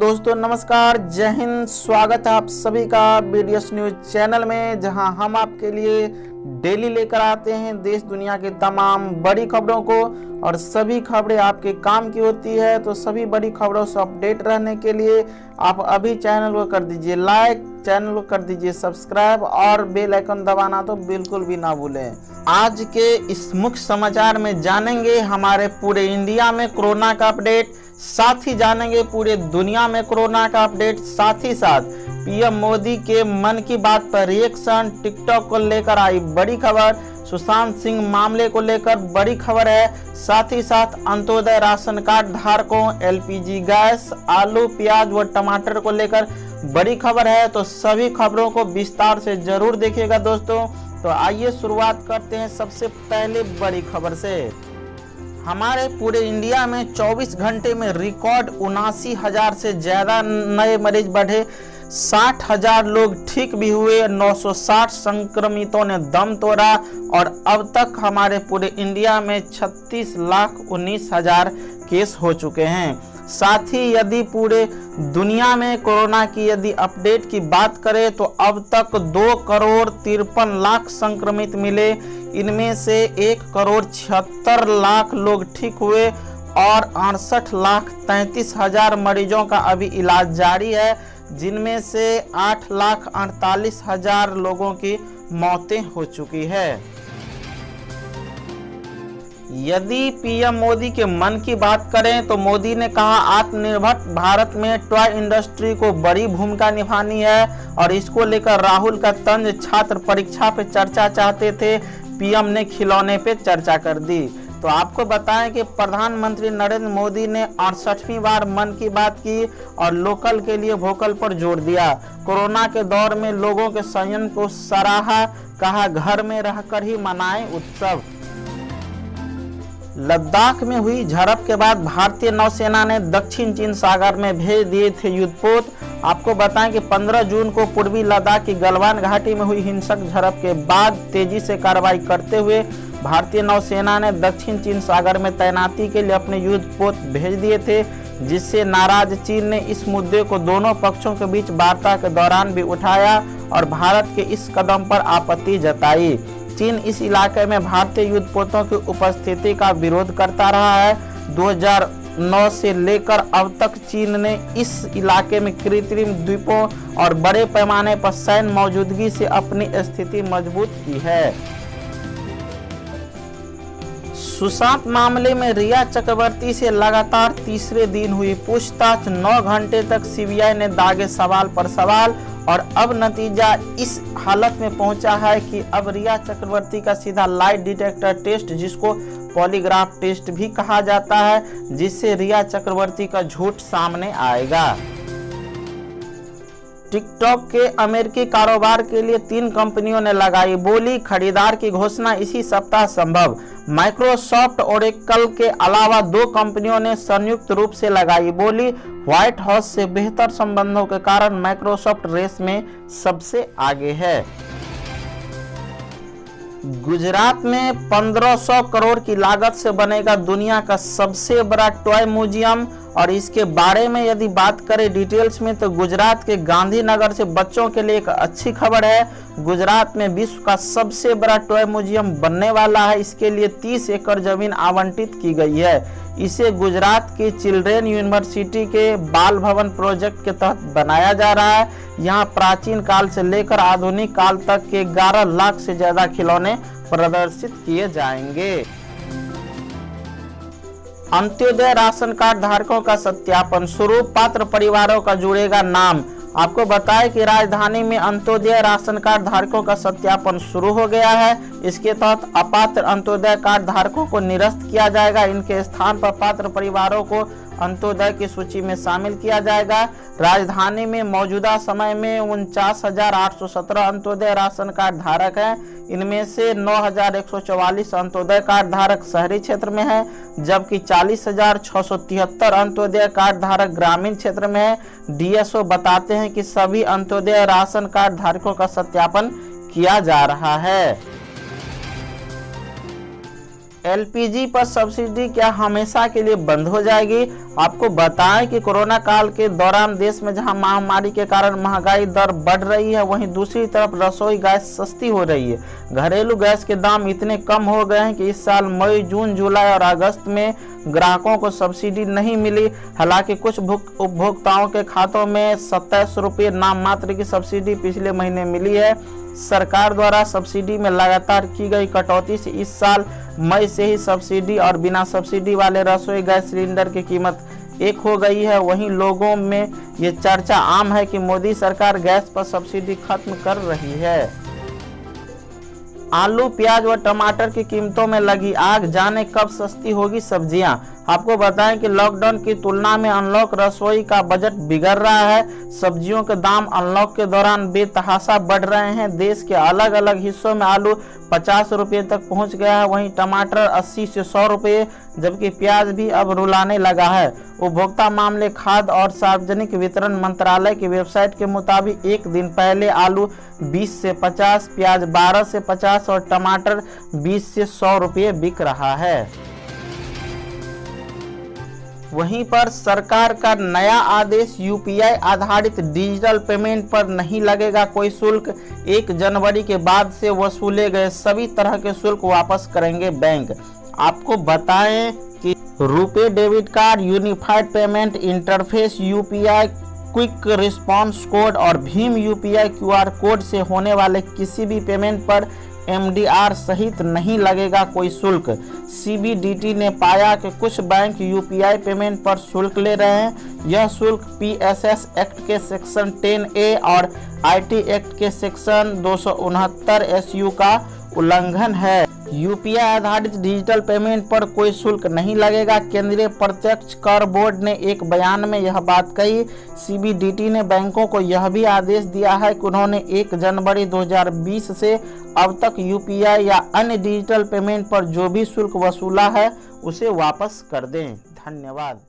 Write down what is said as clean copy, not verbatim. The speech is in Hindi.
दोस्तों नमस्कार, जय हिंद। स्वागत है आप सभी का बीडीएस न्यूज चैनल में, जहां हम आपके लिए डेली लेकर आते हैं देश दुनिया की तमाम बड़ी खबरों को। और सभी खबरें आपके काम की होती है, तो सभी बड़ी खबरों से अपडेट रहने के लिए आप अभी चैनल को कर दीजिए लाइक, चैनल को कर दीजिए सब्सक्राइब और बेल आइकन दबाना तो बिल्कुल भी ना भूलें। आज के इस मुख्य समाचार में जानेंगे हमारे पूरे इंडिया में कोरोना का अपडेट, साथ ही जानेंगे पूरे दुनिया में कोरोना का अपडेट। साथ ही साथ पीएम मोदी के मन की बात पर रिएक्शन, टिकटॉक को लेकर आई बड़ी खबर, सुशांत सिंह मामले को लेकर बड़ी खबर है। साथ ही साथ अंत्योदय राशन कार्ड धारकों एलपीजी गैस, आलू, प्याज व टमाटर को लेकर बड़ी खबर है। तो सभी खबरों को विस्तार से जरूर देखिएगा दोस्तों। तो आइए शुरुआत करते हैं सबसे पहले बड़ी खबर से। हमारे पूरे इंडिया में 24 घंटे में रिकॉर्ड 79,000 से ज्यादा नए मरीज बढ़े, 60,000 लोग ठीक भी हुए, 960 संक्रमितों ने दम तोड़ा और अब तक हमारे पूरे इंडिया में 36,19,000 केस हो चुके हैं। साथ ही यदि पूरे दुनिया में कोरोना की यदि अपडेट की बात करें तो अब तक 2,53,00,000 संक्रमित मिले, इनमें से 1,76,00,000 लोग ठीक हुए और 68,33,000 मरीजों का अभी इलाज जारी है, जिनमें से 8,48,000 लोगों की मौतें हो चुकी है। यदि पीएम मोदी के मन की बात करें तो मोदी ने कहा आत्मनिर्भर भारत में टॉय इंडस्ट्री को बड़ी भूमिका निभानी है और इसको लेकर राहुल का तंज छात्र परीक्षा पे चर्चा चाहते थे, पीएम ने खिलौने पे चर्चा कर दी। तो आपको बताएं कि प्रधानमंत्री नरेंद्र मोदी ने 68वीं बार मन की बात की और लोकल के लिए वोकल पर जोर दिया। कोरोना के दौर में लोगों के संयम को सराहा, कहा घर में रहकर ही मनाएं उत्सव। लद्दाख में हुई झड़प के बाद भारतीय नौसेना ने दक्षिण चीन सागर में भेज दिए थे युद्धपोत। आपको बताएं कि 15 जून को पूर्वी लद्दाख की गलवान घाटी में हुई हिंसक झड़प के बाद तेजी से कार्रवाई करते हुए भारतीय नौसेना ने दक्षिण चीन सागर में तैनाती के लिए अपने युद्धपोत भेज दिए थे, जिससे नाराज चीन ने इस मुद्दे को दोनों पक्षों के बीच वार्ता के दौरान भी उठाया और भारत के इस कदम पर आपत्ति जताई। चीन इस इलाके में भारतीय युद्धपोतों की उपस्थिति का विरोध करता रहा है। 2009 से लेकर अब तक चीन ने इस इलाके में कृत्रिम द्वीपों और बड़े पैमाने पर सैन्य मौजूदगी से अपनी स्थिति मजबूत की है। सुशांत मामले में रिया चक्रवर्ती से लगातार तीसरे दिन हुई पूछताछ, 9 घंटे तक सीबीआई ने दागे सवाल पर सवाल और अब नतीजा इस हालत में पहुंचा है कि अब रिया चक्रवर्ती का सीधा लाइट डिटेक्टर टेस्ट, जिसको पॉलीग्राफ टेस्ट भी कहा जाता है, जिससे रिया चक्रवर्ती का झूठ सामने आएगा। टिकटॉक के अमेरिकी कारोबार के लिए 3 कंपनियों ने लगाई बोली, खरीदार की घोषणा इसी सप्ताह संभव। माइक्रोसॉफ्ट, ओरेकल के अलावा 2 कंपनियों ने संयुक्त रूप से लगाई बोली। व्हाइट हाउस से बेहतर संबंधों के कारण माइक्रोसॉफ्ट रेस में सबसे आगे है। गुजरात में 1500 करोड़ की लागत से बनेगा दुनिया का सबसे बड़ा टॉय म्यूजियम और इसके बारे में यदि बात करें डिटेल्स में तो गुजरात के गांधीनगर से बच्चों के लिए एक अच्छी खबर है। गुजरात में विश्व का सबसे बड़ा टॉय म्यूजियम बनने वाला है। इसके लिए 30 एकड़ जमीन आवंटित की गई है। इसे गुजरात की चिल्ड्रेन यूनिवर्सिटी के बाल भवन प्रोजेक्ट के तहत बनाया जा रहा है। यहाँ प्राचीन काल से लेकर आधुनिक काल तक के 11 लाख से ज्यादा खिलौने प्रदर्शित किए जाएंगे। अंत्योदय राशन कार्ड धारकों का सत्यापन शुरू, पात्र परिवारों का जुड़ेगा नाम। आपको बताएं कि राजधानी में अंत्योदय राशन कार्ड धारकों का सत्यापन शुरू हो गया है। इसके तहत अपात्र अंत्योदय कार्ड धारकों को निरस्त किया जाएगा। इनके स्थान पर पात्र परिवारों को अंत्योदय की सूची में शामिल किया जाएगा। राजधानी में मौजूदा समय में 49,817 अंत्योदय राशन कार्ड धारक हैं। इनमें से 9,144 अंत्योदय कार्ड धारक शहरी क्षेत्र में है, जबकि 40,673 अंत्योदय कार्ड धारक ग्रामीण क्षेत्र में है। डीएसओ बताते हैं कि सभी अंत्योदय राशन कार्ड धारकों का सत्यापन किया जा रहा है। एलपीजी पर सब्सिडी क्या हमेशा के लिए बंद हो जाएगी? आपको बताएं कि कोरोना काल के दौरान देश में जहां महामारी के कारण महंगाई दर बढ़ रही है, वहीं दूसरी तरफ रसोई गैस सस्ती हो रही है। घरेलू गैस के दाम इतने कम हो गए हैं कि इस साल मई, जून, जुलाई और अगस्त में ग्राहकों को सब्सिडी नहीं मिली। हालांकि कुछ उपभोक्ताओं के खातों में 27 रुपये नाम मात्र की सब्सिडी पिछले महीने मिली है। सरकार द्वारा सब्सिडी में लगातार की गई कटौती से इस साल मई से ही सब्सिडी और बिना सब्सिडी वाले रसोई गैस सिलेंडर की कीमत एक हो गई है। वहीं लोगों में ये चर्चा आम है कि मोदी सरकार गैस पर सब्सिडी खत्म कर रही है। आलू, प्याज व टमाटर की कीमतों में लगी आग, जाने कब सस्ती होगी सब्जियां। आपको बताएं कि लॉकडाउन की तुलना में अनलॉक रसोई का बजट बिगड़ रहा है। सब्जियों के दाम अनलॉक के दौरान बेतहाशा बढ़ रहे हैं। देश के अलग अलग हिस्सों में आलू 50 रुपये तक पहुंच गया है, वहीं टमाटर 80 से 100 रुपये, जबकि प्याज भी अब रुलाने लगा है। उपभोक्ता मामले, खाद्य और सार्वजनिक वितरण मंत्रालय की वेबसाइट के मुताबिक एक दिन पहले आलू 20 से 50, प्याज 12 से 50 और टमाटर 20 से 100 रुपये बिक रहा है। वहीं पर सरकार का नया आदेश, यूपीआई आधारित डिजिटल पेमेंट पर नहीं लगेगा कोई शुल्क। 1 जनवरी के बाद से वसूले गए सभी तरह के शुल्क वापस करेंगे बैंक। आपको बताएं कि RuPay debit card, unified payment interface, UPI quick response code और भीम यूपीआई क्यूआर कोड से होने वाले किसी भी पेमेंट पर एमडीआर सहित नहीं लगेगा कोई शुल्क। सीबीडीटी ने पाया कि कुछ बैंक यूपीआई पेमेंट पर शुल्क ले रहे हैं। यह शुल्क पीएसएस एक्ट के सेक्शन 10A और आईटी एक्ट के सेक्शन 269 एसयू का उल्लंघन है। यूपीआई आधारित डिजिटल पेमेंट पर कोई शुल्क नहीं लगेगा। केंद्रीय प्रत्यक्ष कर बोर्ड ने एक बयान में यह बात कही। सीबीडीटी ने बैंकों को यह भी आदेश दिया है कि उन्होंने 1 जनवरी 2020 से अब तक यूपीआई या अन्य डिजिटल पेमेंट पर जो भी शुल्क वसूला है उसे वापस कर दें। धन्यवाद।